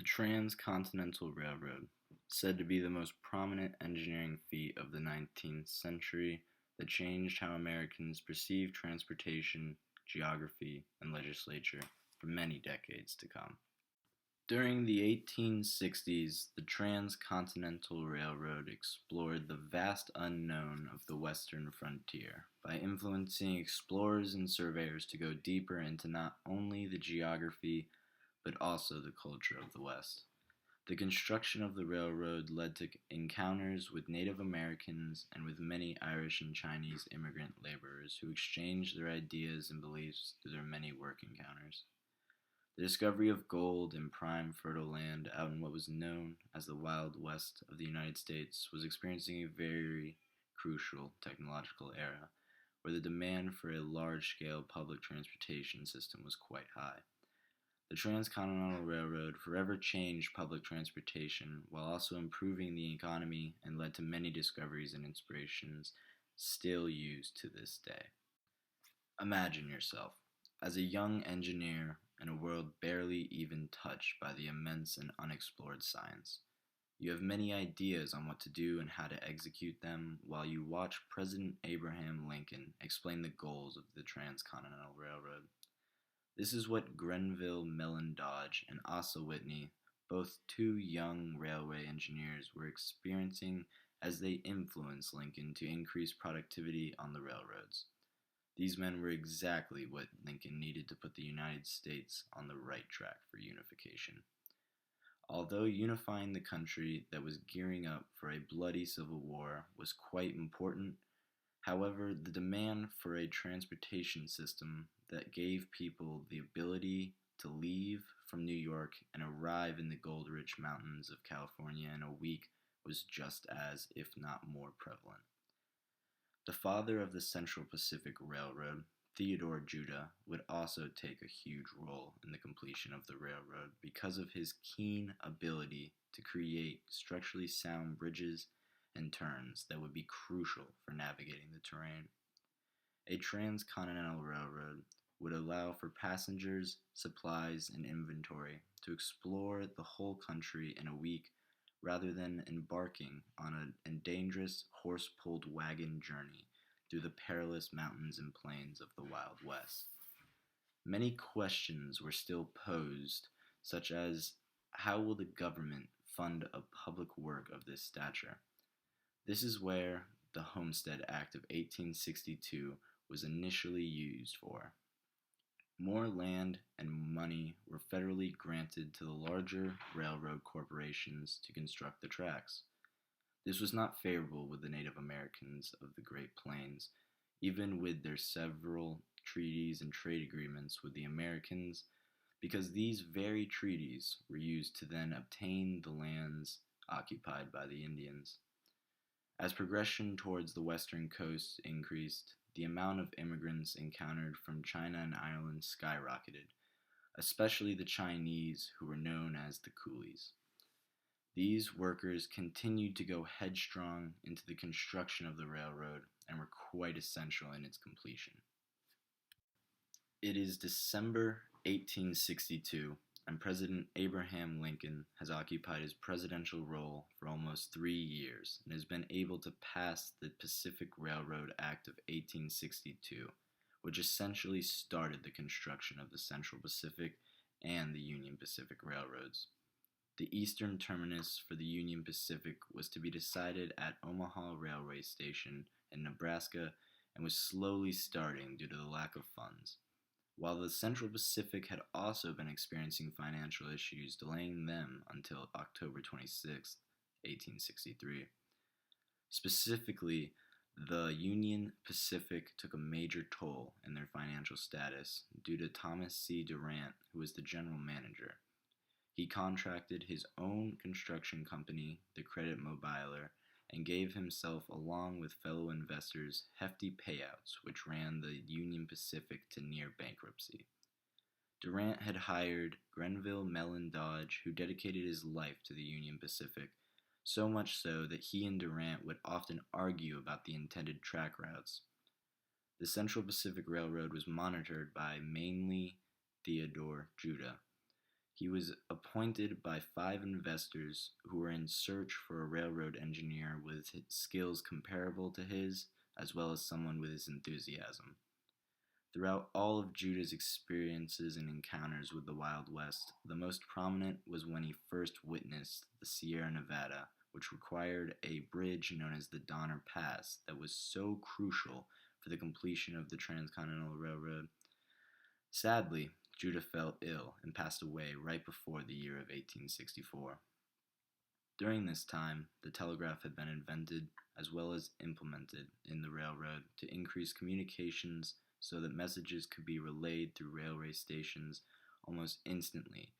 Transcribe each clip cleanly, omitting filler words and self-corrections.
The Transcontinental Railroad, said to be the most prominent engineering feat of the 19th century that changed how Americans perceived transportation, geography, and legislature for many decades to come. During the 1860s, the Transcontinental Railroad explored the vast unknown of the western frontier by influencing explorers and surveyors to go deeper into not only the geography but also the culture of the West. The construction of the railroad led to encounters with Native Americans and with many Irish and Chinese immigrant laborers who exchanged their ideas and beliefs through their many work encounters. The discovery of gold in prime fertile land out in what was known as the Wild West of the United States was experiencing a very crucial technological era where the demand for a large-scale public transportation system was quite high. The Transcontinental Railroad forever changed public transportation while also improving the economy and led to many discoveries and inspirations still used to this day. Imagine yourself as a young engineer in a world barely even touched by the immense and unexplored science. You have many ideas on what to do and how to execute them while you watch President Abraham Lincoln explain the goals of the Transcontinental Railroad. This is what Grenville Mellon Dodge and Asa Whitney, both two young railway engineers, were experiencing as they influenced Lincoln to increase productivity on the railroads. These men were exactly what Lincoln needed to put the United States on the right track for unification. Although unifying the country that was gearing up for a bloody civil war was quite important, however, the demand for a transportation system that gave people the ability to leave from New York and arrive in the gold-rich mountains of California in a week was just as, if not more, prevalent. The father of the Central Pacific Railroad, Theodore Judah, would also take a huge role in the completion of the railroad because of his keen ability to create structurally sound bridges and turns that would be crucial for navigating the terrain. A transcontinental railroad would allow for passengers, supplies, and inventory to explore the whole country in a week rather than embarking on a dangerous horse-pulled wagon journey through the perilous mountains and plains of the Wild West. Many questions were still posed, such as how will the government fund a public work of this stature? This is where the Homestead Act of 1862 was initially used for. More land and money were federally granted to the larger railroad corporations to construct the tracks. This was not favorable with the Native Americans of the Great Plains, even with their several treaties and trade agreements with the Americans, because these very treaties were used to then obtain the lands occupied by the Indians. As progression towards the western coast increased, the amount of immigrants encountered from China and Ireland skyrocketed, especially the Chinese, who were known as the coolies. These workers continued to go headstrong into the construction of the railroad and were quite essential in its completion. It is December 1862, and President Abraham Lincoln has occupied his presidential role for almost 3 years and has been able to pass the Pacific Railroad Act of 1862, which essentially started the construction of the Central Pacific and the Union Pacific Railroads. The eastern terminus for the Union Pacific was to be decided at Omaha Railway Station in Nebraska and was slowly starting due to the lack of funds, while the Central Pacific had also been experiencing financial issues, delaying them until October 26, 1863. Specifically, the Union Pacific took a major toll in their financial status due to Thomas C. Durant, who was the general manager. He contracted his own construction company, the Credit Mobiler, and gave himself, along with fellow investors, hefty payouts, which ran the Union Pacific to near bankruptcy. Durant had hired Grenville Mellon Dodge, who dedicated his life to the Union Pacific, so much so that he and Durant would often argue about the intended track routes. The Central Pacific Railroad was monitored by mainly Theodore Judah. He was appointed by 5 investors who were in search for a railroad engineer with skills comparable to his, as well as someone with his enthusiasm. Throughout all of Judah's experiences and encounters with the Wild West, the most prominent was when he first witnessed the Sierra Nevada, which required a bridge known as the Donner Pass that was so crucial for the completion of the Transcontinental Railroad. Sadly, Judah fell ill and passed away right before the year of 1864. During this time, the telegraph had been invented as well as implemented in the railroad to increase communications so that messages could be relayed through railway stations almost instantly,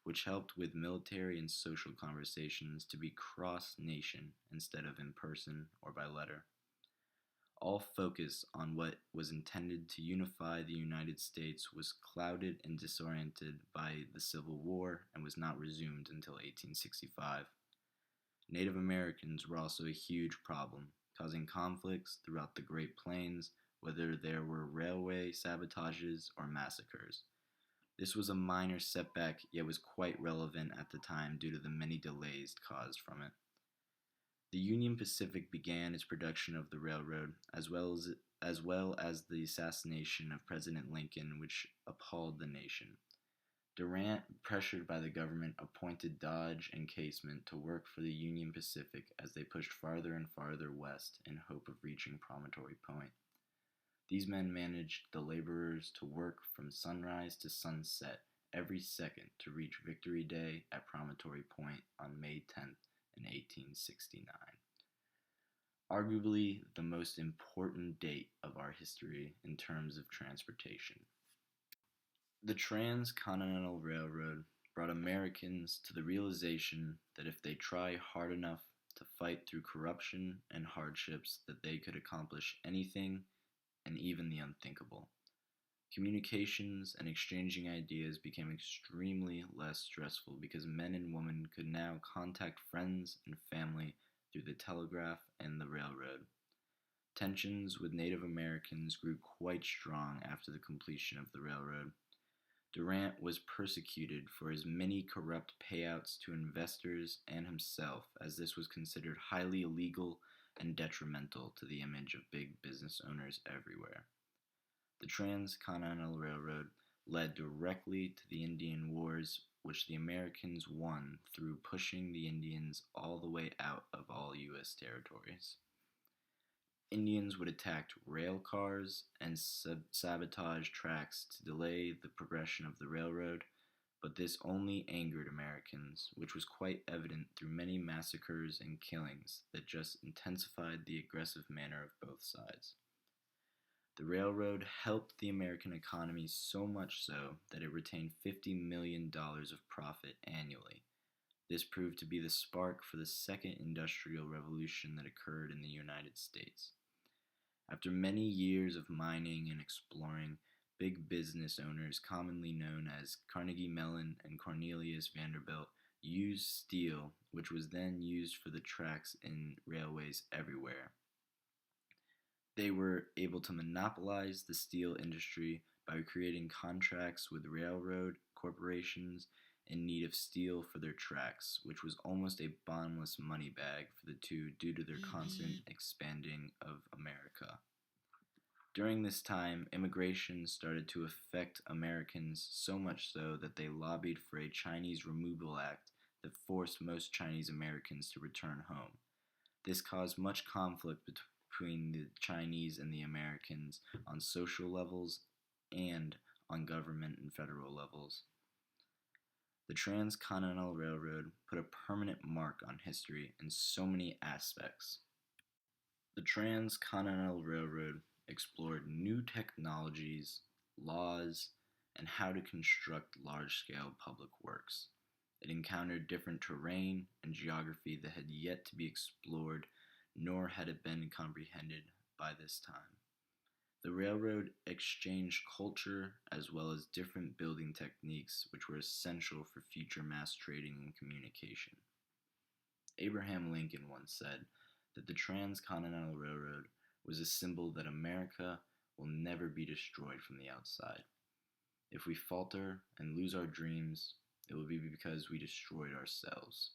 which helped with military and social conversations to be cross-nation instead of in person or by letter. All focus on what was intended to unify the United States was clouded and disoriented by the Civil War and was not resumed until 1865. Native Americans were also a huge problem, causing conflicts throughout the Great Plains, whether there were railway sabotages or massacres. This was a minor setback, yet was quite relevant at the time due to the many delays caused from it. The Union Pacific began its production of the railroad, as well as the assassination of President Lincoln, which appalled the nation. Durant, pressured by the government, appointed Dodge and Casement to work for the Union Pacific as they pushed farther and farther west in hope of reaching Promontory Point. These men managed the laborers to work from sunrise to sunset every second to reach Victory Day at Promontory Point on May 10th in 1869. Arguably the most important date of our history in terms of transportation. The Transcontinental Railroad brought Americans to the realization that if they try hard enough to fight through corruption and hardships, that they could accomplish anything and even the unthinkable. Communications and exchanging ideas became extremely less stressful because men and women could now contact friends and family through the telegraph and the railroad. Tensions with Native Americans grew quite strong after the completion of the railroad. Durant was persecuted for his many corrupt payouts to investors and himself, as this was considered highly illegal and detrimental to the image of big business owners everywhere. The Transcontinental Railroad led directly to the Indian Wars, which the Americans won through pushing the Indians all the way out of all U.S. territories. Indians would attack rail cars and sabotage tracks to delay the progression of the railroad, but this only angered Americans, which was quite evident through many massacres and killings that just intensified the aggressive manner of both sides. The railroad helped the American economy so much so that it retained $50 million of profit annually. This proved to be the spark for the second industrial revolution that occurred in the United States. After many years of mining and exploring, big business owners, commonly known as Carnegie Mellon and Cornelius Vanderbilt, used steel, which was then used for the tracks in railways everywhere. They were able to monopolize the steel industry by creating contracts with railroad corporations in need of steel for their tracks, which was almost a bottomless money bag for the two due to their constant expanding of America. During this time, immigration started to affect Americans so much so that they lobbied for a Chinese Removal Act that forced most Chinese Americans to return home. This caused much conflict between the Chinese and the Americans on social levels and on government and federal levels. The Transcontinental Railroad put a permanent mark on history in so many aspects. The Transcontinental Railroad explored new technologies, laws, and how to construct large-scale public works. It encountered different terrain and geography that had yet to be explored, nor had it been comprehended by this time. The railroad exchanged culture as well as different building techniques which were essential for future mass trading and communication. Abraham Lincoln once said that the Transcontinental Railroad was a symbol that America will never be destroyed from the outside. If we falter and lose our dreams, It will be because we destroyed ourselves.